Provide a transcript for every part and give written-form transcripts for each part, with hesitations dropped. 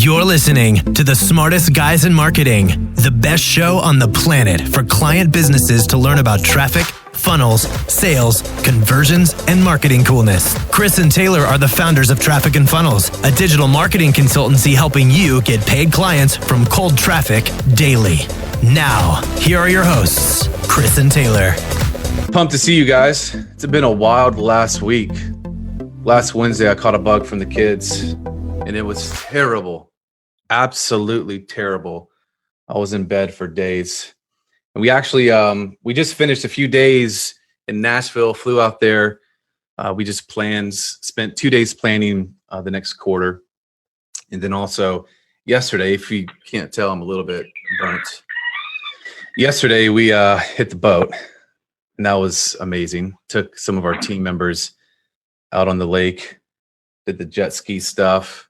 You're listening to the smartest guys in marketing, the best show on the planet for client businesses to learn about traffic, funnels, sales, conversions, and marketing coolness. Chris and Taylor are the founders of Traffic and Funnels, a digital marketing consultancy helping you get paid clients from cold traffic daily. Now, here are your hosts, Chris and Taylor. Pumped to see you guys. It's been a wild last week. Last Wednesday, I caught a bug from the kids, and it was terrible. Absolutely terrible. I was in bed for days. And we actually, we just finished a few days in Nashville, flew out there. We just spent 2 days planning the next quarter. And then also yesterday, if you can't tell, I'm a little bit burnt. Yesterday, we hit the boat, and that was amazing. Took some of our team members out on the lake, did the jet ski stuff,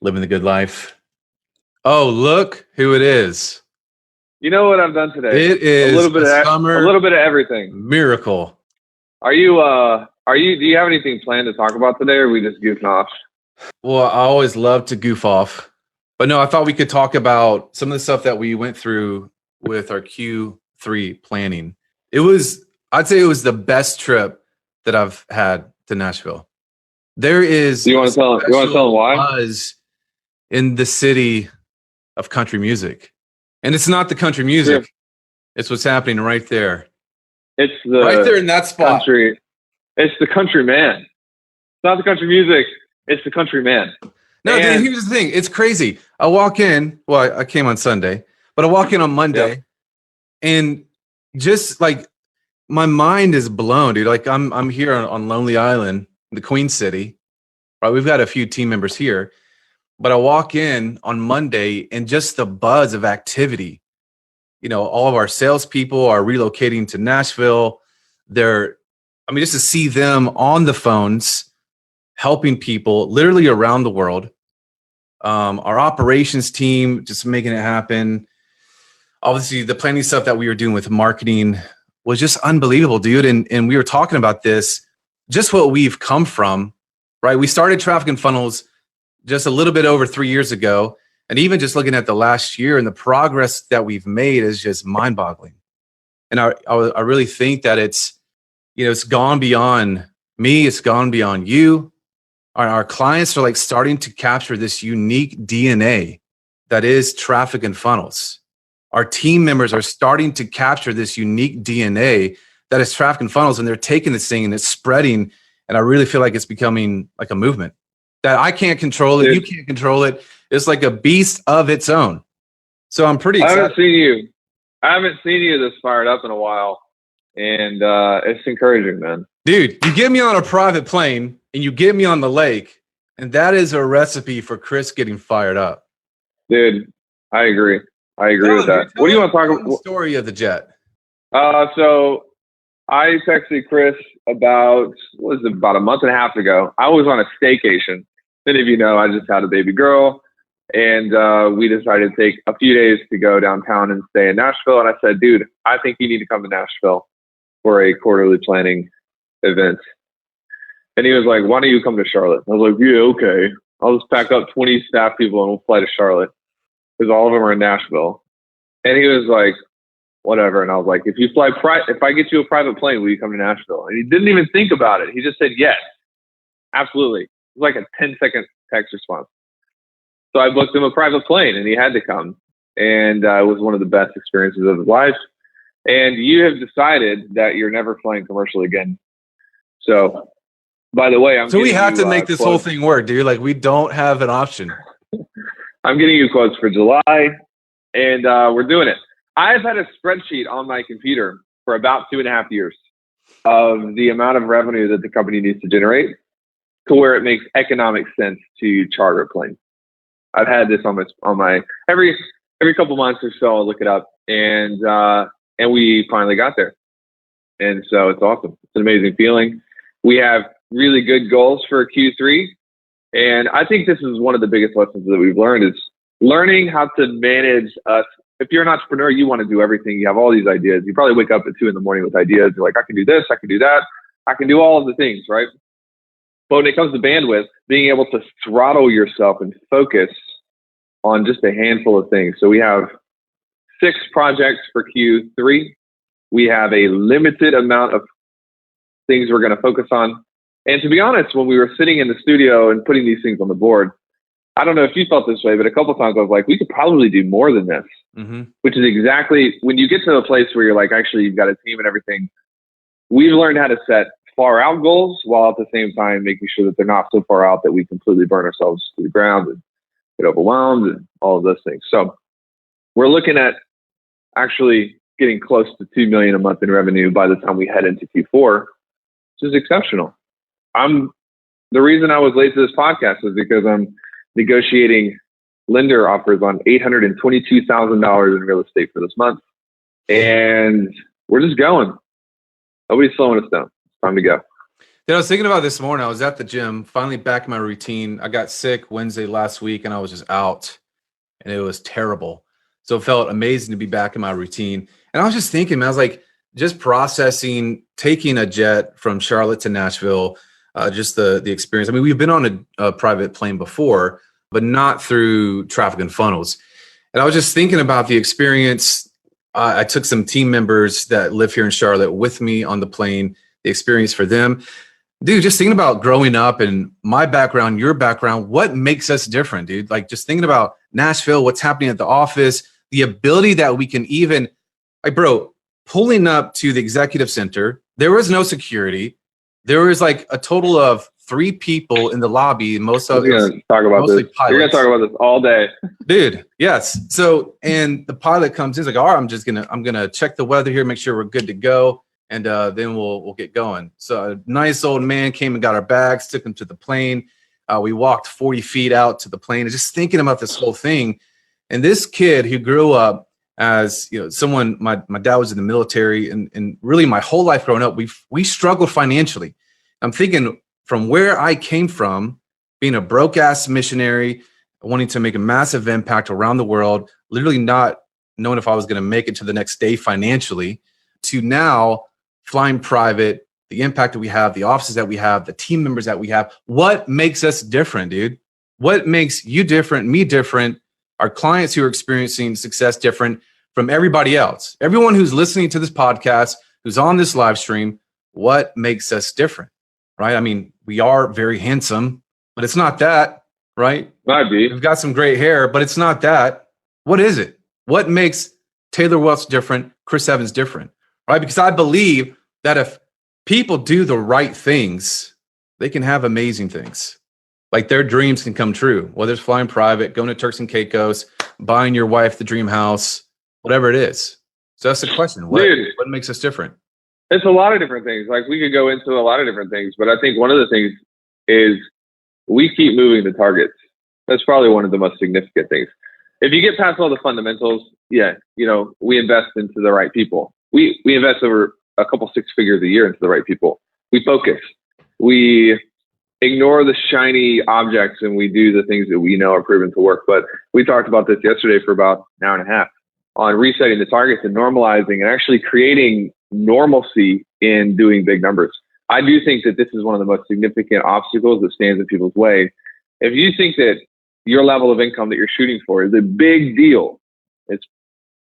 living the good life. Oh, look who it is. You know what I've done today? It is a little bit of everything. Miracle. Do you have anything planned to talk about today, or are we just goofing off? Well, I always love to goof off. But no, I thought we could talk about some of the stuff that we went through with our Q3 planning. I'd say it was the best trip that I've had to Nashville. There is you want to tell them why? Buzz in the city of country music. And it's not the country music. Yeah. It's what's happening right there. It's right there in that spot. Country. It's the country man. It's not the country music. It's the country man. No, dude, here's the thing. It's crazy. I walk in. Well, I came on Sunday, but I walk in on Monday, and just like my mind is blown, dude. Like I'm here on Lonely Island, the Queen City. Right, we've got a few team members here. But I walk in on Monday and just the buzz of activity. You know, all of our salespeople are relocating to Nashville. Just to see them on the phones, helping people literally around the world. Our operations team just making it happen. Obviously, the planning stuff that we were doing with marketing was just unbelievable, dude. And we were talking about this, just what we've come from, right? We started Traffic and Funnels just a little bit over 3 years ago. And even just looking at the last year and the progress that we've made is just mind-boggling. And I really think that it's gone beyond me. It's gone beyond you. Our clients are like starting to capture this unique DNA that is Traffic and Funnels. Our team members are starting to capture this unique DNA that is Traffic and Funnels, and they're taking this thing and it's spreading. And I really feel like it's becoming like a movement. That I can't control it, you can't control it. It's like a beast of its own. So I'm pretty excited. I haven't seen you this fired up in a while. And it's encouraging, man. Dude, you get me on a private plane and you get me on the lake, and that is a recipe for Chris getting fired up. Dude, I agree with that. What do you want to talk about? The story of the jet. So I texted Chris about a month and a half ago. I was on a staycation. Many of you know I just had a baby girl, and we decided to take a few days to go downtown and stay in Nashville. And I said, dude, I think you need to come to Nashville for a quarterly planning event. And he was like, why don't you come to Charlotte? I was like, yeah, okay. I'll just pack up 20 staff people and we'll fly to Charlotte, because all of them are in Nashville. And he was like, whatever. And I was like, if I get you a private plane, will you come to Nashville? And he didn't even think about it. He just said, yes, absolutely. It was like a 10-second text response. So I booked him a private plane, and he had to come. And it was one of the best experiences of his life. And you have decided that you're never flying commercial again. So, by the way, we have to make this whole thing work, dude. Like, we don't have an option. I'm getting you quotes for July, and we're doing it. I've had a spreadsheet on my computer for about 2.5 years of the amount of revenue that the company needs to generate to where it makes economic sense to charter a plane. I've had this on my every couple months or so. I'll look it up, and we finally got there, and so it's awesome. It's an amazing feeling. We have really good goals for Q3, and I think this is one of the biggest lessons that we've learned is learning how to manage us. If you're an entrepreneur, you want to do everything. You have all these ideas. You probably wake up at 2 a.m. with ideas. You're like, I can do this, I can do that, I can do all of the things, right? But when it comes to bandwidth, being able to throttle yourself and focus on just a handful of things. So we have 6 projects for Q3. We have a limited amount of things we're going to focus on. And to be honest, when we were sitting in the studio and putting these things on the board, I don't know if you felt this way, but a couple of times I was like, we could probably do more than this, which is exactly when you get to a place where you're like, actually, you've got a team and everything. We've learned how to set far out goals while at the same time making sure that they're not so far out that we completely burn ourselves to the ground and get overwhelmed and all of those things. So we're looking at actually getting close to $2 million a month in revenue by the time we head into Q4, which is exceptional. The reason I was late to this podcast is because I'm negotiating lender offers on $822,000 in real estate for this month. And we're just going. Nobody's slowing us down. It's time to go. Then I was thinking about this morning. I was at the gym, finally back in my routine. I got sick Wednesday last week and I was just out and it was terrible. So it felt amazing to be back in my routine. And I was just thinking, man, I was like, just processing, taking a jet from Charlotte to Nashville, just the experience. I mean, we've been on a private plane before, but not through traffic and funnels. And I was just thinking about the experience. I took some team members that live here in Charlotte with me on the plane, the experience for them. Dude, just thinking about growing up and my background, your background, what makes us different, dude? Like just thinking about Nashville, what's happening at the office, the ability that we can even, like, bro, pulling up to the executive center, there was no security. There was like a total of 3 people in the lobby. Most of We're gonna talk about this. We're gonna talk about this all day, dude. Yes. So, and the pilot comes in, he's like, all right, I'm gonna check the weather here, make sure we're good to go, and then we'll get going. So, a nice old man came and got our bags, took them to the plane. We walked 40 feet out to the plane, and just thinking about this whole thing. And this kid who grew up as, you know, someone, my dad was in the military, and really my whole life growing up, we struggled financially. I'm thinking from where I came from, being a broke ass missionary, wanting to make a massive impact around the world, literally not knowing if I was going to make it to the next day financially, to now flying private, the impact that we have, the offices that we have, the team members that we have. What makes us different, dude? What makes you different, me different, our clients who are experiencing success different from everybody else? Everyone who's listening to this podcast, who's on this live stream, what makes us different, right? I mean, we are very handsome, but it's not that, right? Might be. We've got some great hair, but it's not that. What is it? What makes Taylor Welch different, Chris Evans different, right? Because I believe that if people do the right things, they can have amazing things. Like their dreams can come true, whether it's flying private, going to Turks and Caicos, buying your wife the dream house, whatever it is. So that's the question. What makes us different? It's a lot of different things. Like we could go into a lot of different things, but I think one of the things is we keep moving the targets. That's probably one of the most significant things. If you get past all the fundamentals, yeah, you know, we invest into the right people. We invest over a couple 6 figures a year into the right people. We focus. We ignore the shiny objects and we do the things that we know are proven to work. But we talked about this yesterday for about an hour and a half on resetting the targets and normalizing and actually creating normalcy in doing big numbers. I do think that this is one of the most significant obstacles that stands in people's way. If you think that your level of income that you're shooting for is a big deal, it's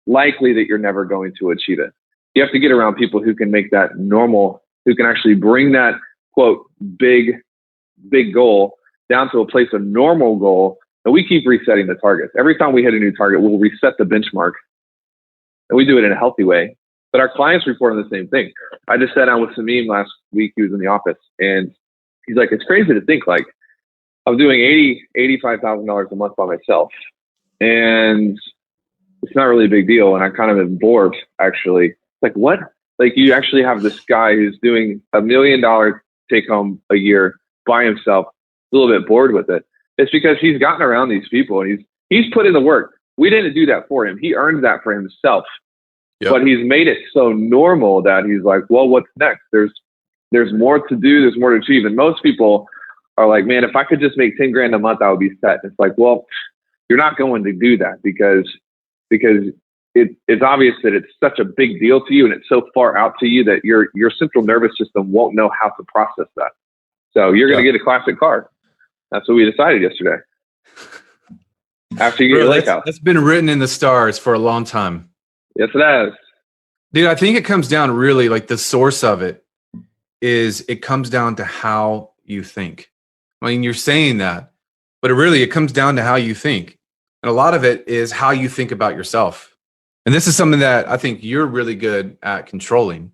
likely that you're never going to achieve it. You have to get around people who can make that normal, who can actually bring that, quote, big goal down to a place of normal goal. And we keep resetting the targets. Every time we hit a new target, we'll reset the benchmark. And we do it in a healthy way. But our clients report on the same thing. I just sat down with Samim last week. He was in the office. And he's like, it's crazy to think like I'm doing $85,000 a month by myself. And it's not really a big deal. And I kind of am bored, actually. Like, what? Like, you actually have this guy who's doing $1 million take home a year by himself, a little bit bored with it. It's because he's gotten around these people and he's put in the work. We didn't do that for him. He earned that for himself. Yep. But he's made it so normal that he's like, well, what's next? There's more to do. There's more to achieve. And most people are like, man, if I could just make 10 grand a month, I would be set. It's like, well, you're not going to do that because it's obvious that it's such a big deal to you and it's so far out to you that your central nervous system won't know how to process that. So you're going to get a classic car. That's what we decided yesterday. after you get Bro, your lake house. that's been written in the stars for a long time. Yes, it has. Dude, I think it comes down really like the source of it is it comes down to how you think. I mean, you're saying that, but it comes down to how you think. And a lot of it is how you think about yourself. And this is something that I think you're really good at controlling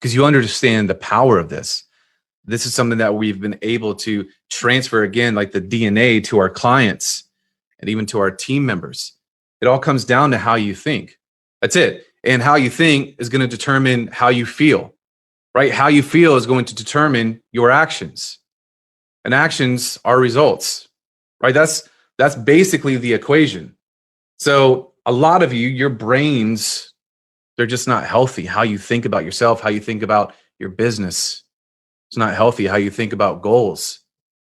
because you understand the power of this. This is something that we've been able to transfer again, like the DNA to our clients and even to our team members. It all comes down to how you think. That's it. And how you think is going to determine how you feel, right? How you feel is going to determine your actions. And actions are results, right? That's basically the equation. So a lot of you, your brains, they're just not healthy. How you think about yourself, how you think about your business, it's not healthy. How you think about goals,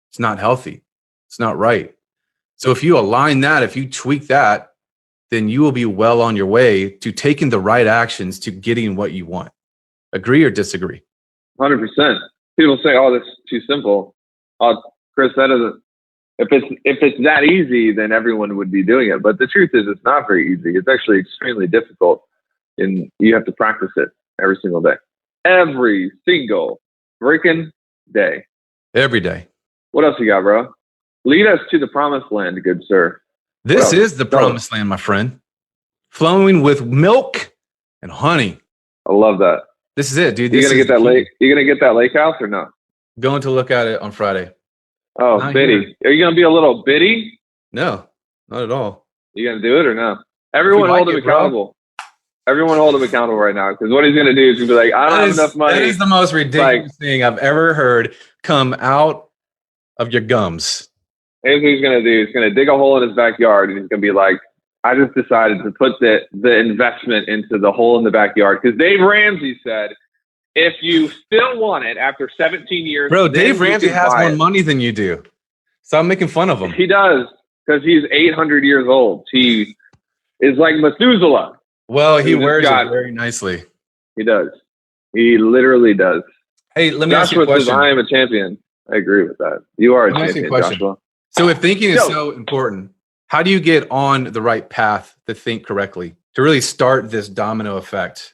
it's not healthy. It's not right. So if you align that, if you tweak that, then you will be well on your way to taking the right actions to getting what you want. Agree or disagree? 100%. People say, "Oh, that's too simple." Chris, that isn't. If it's that easy, then everyone would be doing it. But the truth is, it's not very easy. It's actually extremely difficult, and you have to practice it every single day. Every single freaking day. Every day. What else you got, bro? Lead us to the promised land, good sir. This is the promised land, my friend. Flowing with milk and honey. I love that. This is it, dude. You gonna get that lake? You gonna get that lake house or no? Going to look at it on Friday. Oh, Not biddy. here. Are you gonna be a little biddy? No, not at all. You gonna do it or no? Everyone hold him accountable. Everyone hold him accountable right now, because what he's gonna do is he's gonna be like, "I don't have enough money." That is the most ridiculous thing I've ever heard come out of your gums. Here's what he's gonna do. He's gonna dig a hole in his backyard, and he's gonna be like, "I just decided to put the investment into the hole in the backyard," because Dave Ramsey said, "If you still want it after 17 years, bro, Dave Ramsey has more money than you do. Stop making fun of him." He does, because he's 800 years old. He is like Methuselah. Well, he wears it very nicely. He does. He literally does. Hey, let me ask you a question. Says, "I am a champion." I agree with that. You are a champion, Joshua. So if thinking is so important, how do you get on the right path to think correctly, to really start this domino effect?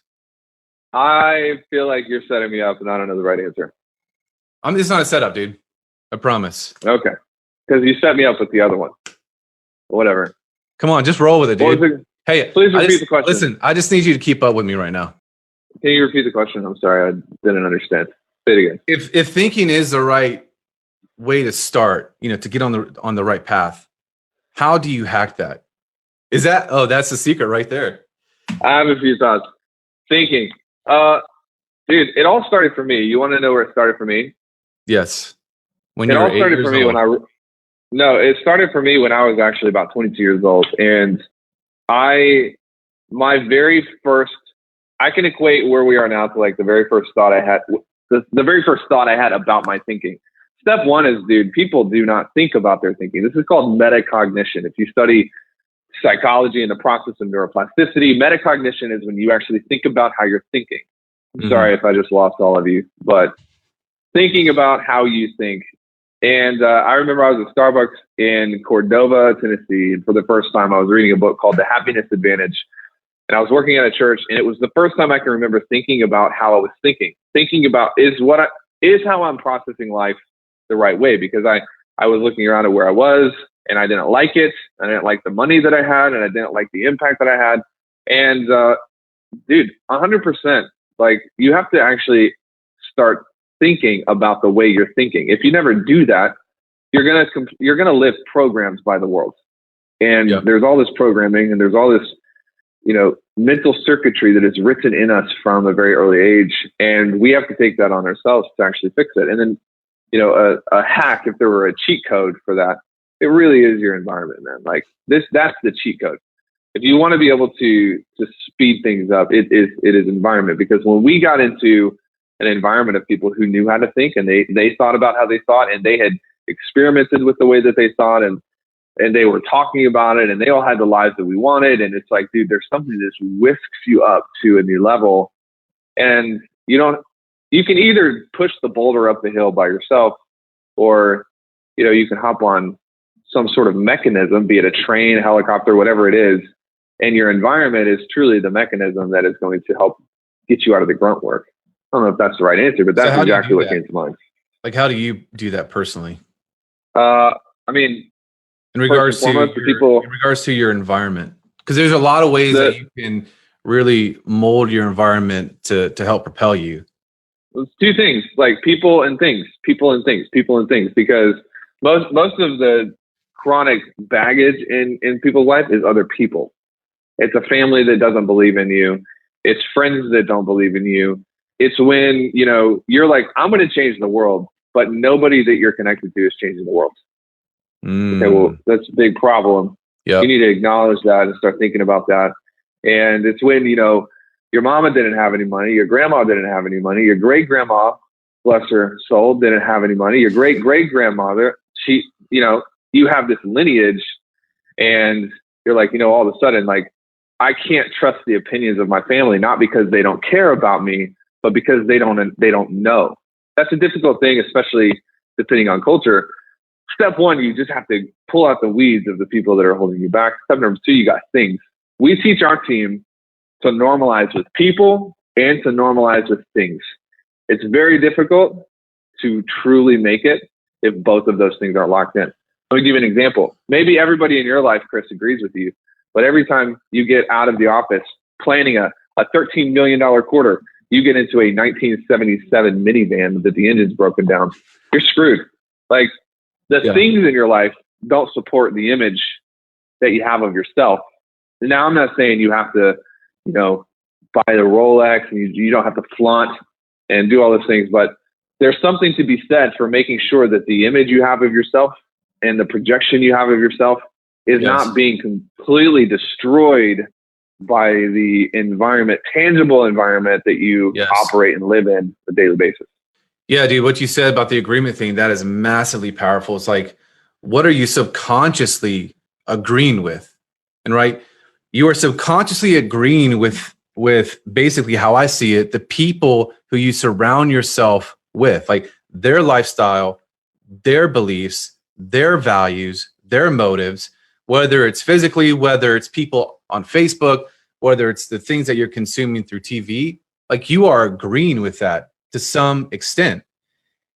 I feel like you're setting me up and I don't know the right answer. It's not a setup, dude. I promise. Okay. Because you set me up with the other one. Whatever. Come on, just roll with it, dude. Hey, please repeat the question. Listen, I just need you to keep up with me right now. Can you repeat the question? I'm sorry, I didn't understand. Say it again. If thinking is the right way to start, to get on the right path, how do you hack that? Is that that's the secret right there. I have a few thoughts. Thinking. Dude, it all started for me. You want to know where it started for me? Yes. It started for me when I was actually about 22 years old, and I can equate where we are now to like the very first thought I had. The very first thought I had about my thinking. Step one is, dude, people do not think about their thinking. This is called metacognition. If you study psychology and the process of neuroplasticity, metacognition is when you actually think about how you're thinking. I'm sorry if I just lost all of you, but thinking about how you think. And I remember I was at Starbucks in Cordova, Tennessee, and for the first time I was reading a book called The Happiness Advantage. And I was working at a church, and it was the first time I can remember thinking about how I was thinking. Thinking about is how I'm processing life the right way, because I was looking around at where I was, and I didn't like it. I didn't like the money that I had, and I didn't like the impact that I had. And dude, 100%, like you have to actually start thinking about the way you're thinking. If you never do that, you're gonna live programmed by the world. And there's all this programming, and there's all this, mental circuitry that is written in us from a very early age, and we have to take that on ourselves to actually fix it. And then, a hack, if there were a cheat code for that, it really is your environment, man. Like that's the cheat code. If you want to be able to speed things up, it is environment. Because when we got into an environment of people who knew how to think, and they thought about how they thought, and they had experimented with the way that they thought, and they were talking about it, and they all had the lives that we wanted. And it's like, dude, there's something that just whisks you up to a new level. And you can either push the boulder up the hill by yourself, or, you can hop on some sort of mechanism, be it a train, helicopter, whatever it is, and your environment is truly the mechanism that is going to help get you out of the grunt work. I don't know if that's the right answer, but that's exactly what came to mind. Like, how do you do that personally? I mean, in regards to your environment, because there's a lot of ways that you can really mold your environment to help propel you. It's two things, like people and things, because most of the chronic baggage in people's life is other people. It's a family that doesn't believe in you. It's friends that don't believe in you. It's when, you're like, I'm going to change the world, but nobody that you're connected to is changing the world. Okay, well, that's a big problem. Yep. You need to acknowledge that and start thinking about that. And it's when, your mama didn't have any money, your grandma didn't have any money, your great grandma, bless her soul, didn't have any money, your great great grandmother, she, you have this lineage, and you're like, all of a sudden, like, I can't trust the opinions of my family, not because they don't care about me, but because they don't know. That's a difficult thing, especially depending on culture. Step one, you just have to pull out the weeds of the people that are holding you back. Step number two, you got things. We teach our team to normalize with people and to normalize with things. It's very difficult to truly make it if both of those things aren't locked in. Let me give you an example. Maybe everybody in your life, Chris, agrees with you, but every time you get out of the office planning a $13 million quarter, you get into a 1977 minivan that the engine's broken down. You're screwed. Like, the things in your life don't support the image that you have of yourself. Now, I'm not saying you have to, buy the Rolex and you don't have to flaunt and do all those things, but there's something to be said for making sure that the image you have of yourself and the projection you have of yourself is not being completely destroyed by the environment, tangible environment that you operate and live in on a daily basis. Yeah, dude, what you said about the agreement thing, that is massively powerful. It's like, what are you subconsciously agreeing with? And right, you are subconsciously agreeing with basically how I see it, the people who you surround yourself with, like their lifestyle, their beliefs, their values, their motives, whether it's physically, whether it's people on Facebook, whether it's the things that you're consuming through TV, like you are agreeing with that to some extent.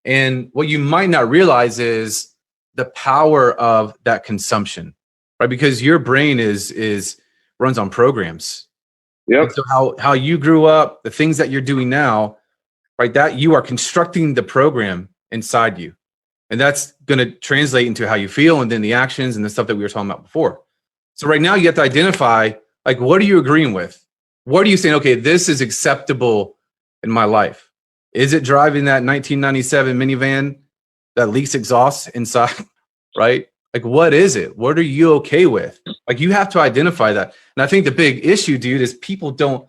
And what you might not realize is the power of that consumption, right? Because your brain runs on programs. Yep. So how you grew up, the things that you're doing now, right? That you are constructing the program inside you. And that's going to translate into how you feel and then the actions and the stuff that we were talking about before. So right now you have to identify, like, what are you agreeing with? What are you saying? Okay, this is acceptable in my life. Is it driving that 1997 minivan that leaks exhaust inside, right? Like, what is it? What are you okay with? Like, you have to identify that. And I think the big issue, dude, is people don't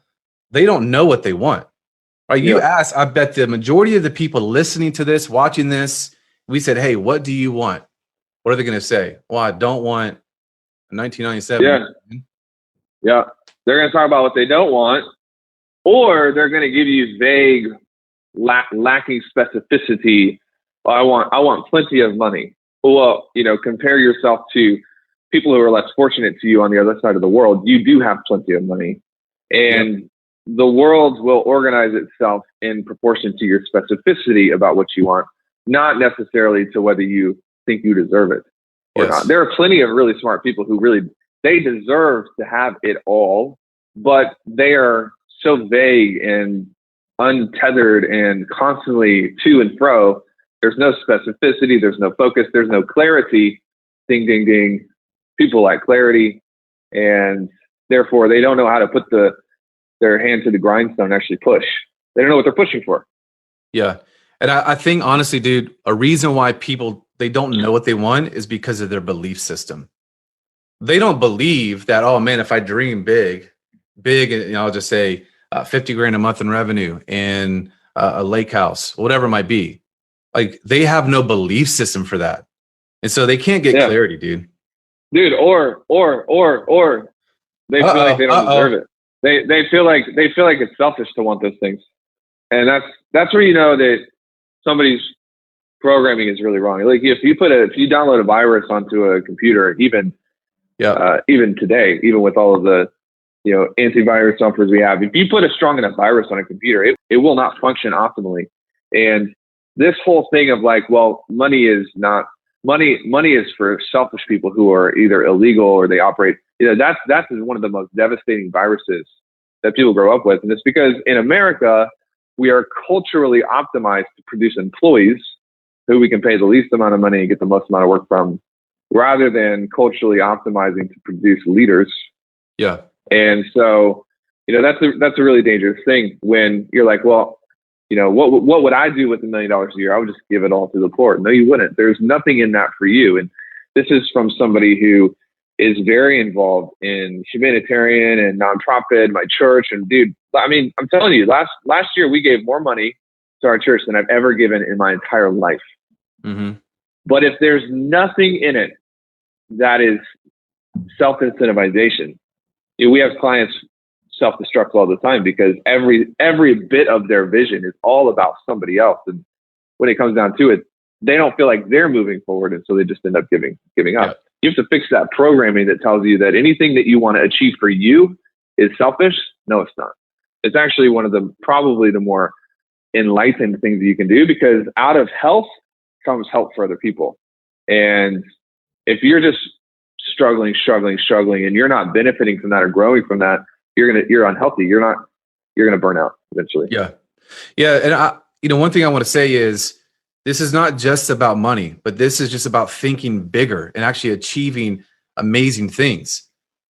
know what they want, right? You ask, I bet the majority of the people listening to this, watching this, we said, hey, what do you want? What are they going to say? Well, I don't want a 1997. Yeah. They're going to talk about what they don't want, or they're going to give you vague, lacking specificity. Well, I want plenty of money. Well, compare yourself to people who are less fortunate to you on the other side of the world. You do have plenty of money, and the world will organize itself in proportion to your specificity about what you want, not necessarily to whether you think you deserve it or not. There are plenty of really smart people who they deserve to have it all, but they are so vague and untethered and constantly to and fro. There's no specificity. There's no focus. There's no clarity. Ding, ding, ding. People like clarity. And therefore, they don't know how to put their hand to the grindstone and actually push. They don't know what they're pushing for. Yeah. And I think, honestly, dude, a reason why people, they don't know what they want is because of their belief system. They don't believe that, oh, man, if I dream big, and I'll just say 50 grand a month in revenue and a lake house, whatever it might be. Like, they have no belief system for that. And so they can't get clarity, dude. Dude, or they feel like they don't deserve it. They feel like it's selfish to want those things. And that's where you know that somebody's programming is really wrong. Like if you download a virus onto a computer, even today, even with all of the antivirus softwares we have, if you put a strong enough virus on a computer, it will not function optimally. And this whole thing of like, well, money is for selfish people who are either illegal or they operate. That's one of the most devastating viruses that people grow up with. And it's because in America, we are culturally optimized to produce employees who we can pay the least amount of money and get the most amount of work from, rather than culturally optimizing to produce leaders. Yeah. And so, that's a really dangerous thing when you're like, well, what would I do with $1 million a year? I would just give it all to the poor. No, you wouldn't. There's nothing in that for you. And this is from somebody who is very involved in humanitarian and nonprofit, my church. And dude, I mean, I'm telling you, last year we gave more money to our church than I've ever given in my entire life. Mm-hmm. But if there's nothing in it that is self-incentivization, we have clients self-destruct all the time because every bit of their vision is all about somebody else. And when it comes down to it, they don't feel like they're moving forward. And so they just end up giving up. Yeah. You have to fix that programming that tells you that anything that you want to achieve for you is selfish. No, it's not. It's actually one of probably the more enlightened things that you can do, because out of health comes help for other people. And if you're just struggling, and you're not benefiting from that or growing from that, you're unhealthy. You're going to burn out eventually. Yeah. Yeah. And one thing I want to say is, this is not just about money, but this is just about thinking bigger and actually achieving amazing things.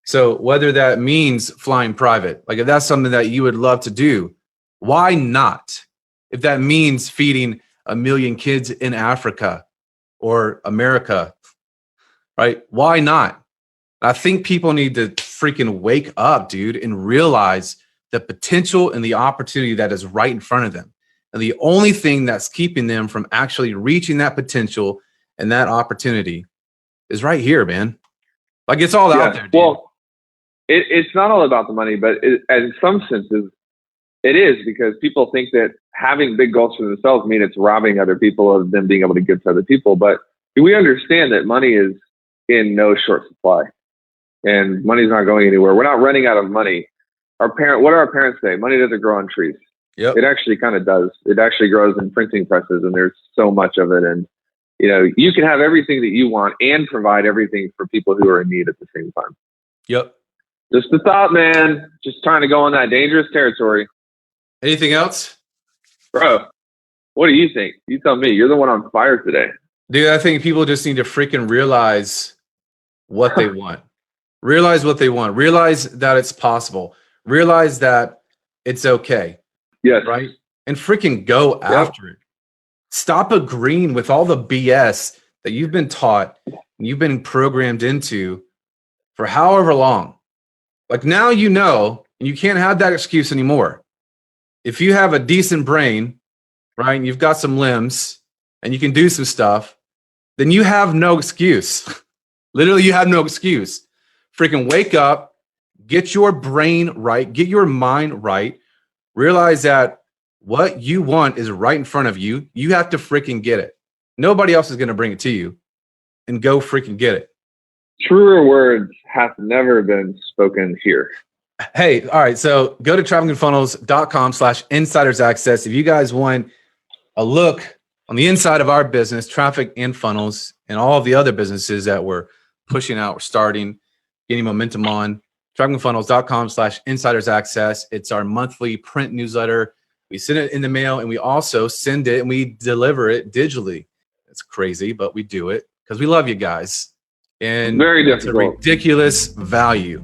So whether that means flying private, like if that's something that you would love to do, why not? If that means feeding 1 million kids in Africa or America, right? Why not? I think people need to freaking wake up, dude, and realize the potential and the opportunity that is right in front of them. And the only thing that's keeping them from actually reaching that potential and that opportunity is right here, man. Like it's all out there, dude. Well, it's not all about the money, but in some senses, it is, because people think that having big goals for themselves mean it's robbing other people of them being able to give to other people. But we understand that money is in no short supply, and money's not going anywhere. We're not running out of money. What do our parents say? Money doesn't grow on trees. Yep. It actually kind of does. It actually grows in printing presses, and there's so much of it. And, you can have everything that you want and provide everything for people who are in need at the same time. Yep. Just a thought, man. Just trying to go on that dangerous territory. Anything else? Bro, what do you think? You tell me. You're the one on fire today. Dude, I think people just need to freaking realize what they want. Realize what they want. Realize that it's possible. Realize that it's okay. Yes. Right? And freaking go after it. Stop agreeing with all the BS that you've been taught and you've been programmed into for however long. Like now you know, and you can't have that excuse anymore. If you have a decent brain, right, and you've got some limbs and you can do some stuff, then you have no excuse. Literally, you have no excuse. Freaking wake up, get your brain right, get your mind right. Realize that what you want is right in front of you. You have to freaking get it. Nobody else is going to bring it to you, and go freaking get it. Truer words have never been spoken here. Hey, all right. So go to trafficandfunnels.com/insiders access. If you guys want a look on the inside of our business, traffic and funnels, and all of the other businesses that we're pushing out, we're starting, getting momentum on, trafficandfunnels.com/insiders access. It's our monthly print newsletter. We send it in the mail, and we also send it and we deliver it digitally. It's crazy, but we do it because we love you guys. And very difficult. It's a ridiculous value.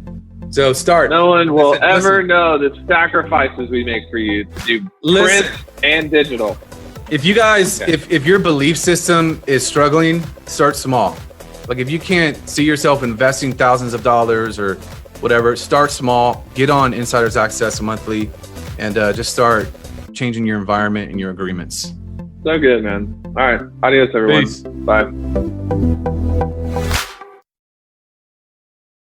So start. No one will ever know the sacrifices we make for you to do print and digital. If you guys, if your belief system is struggling, start small. Like if you can't see yourself investing thousands of dollars or whatever, start small. Get on Insiders Access monthly, and just start changing your environment and your agreements. So good, man. All right. Adios, everyone. Peace. Bye.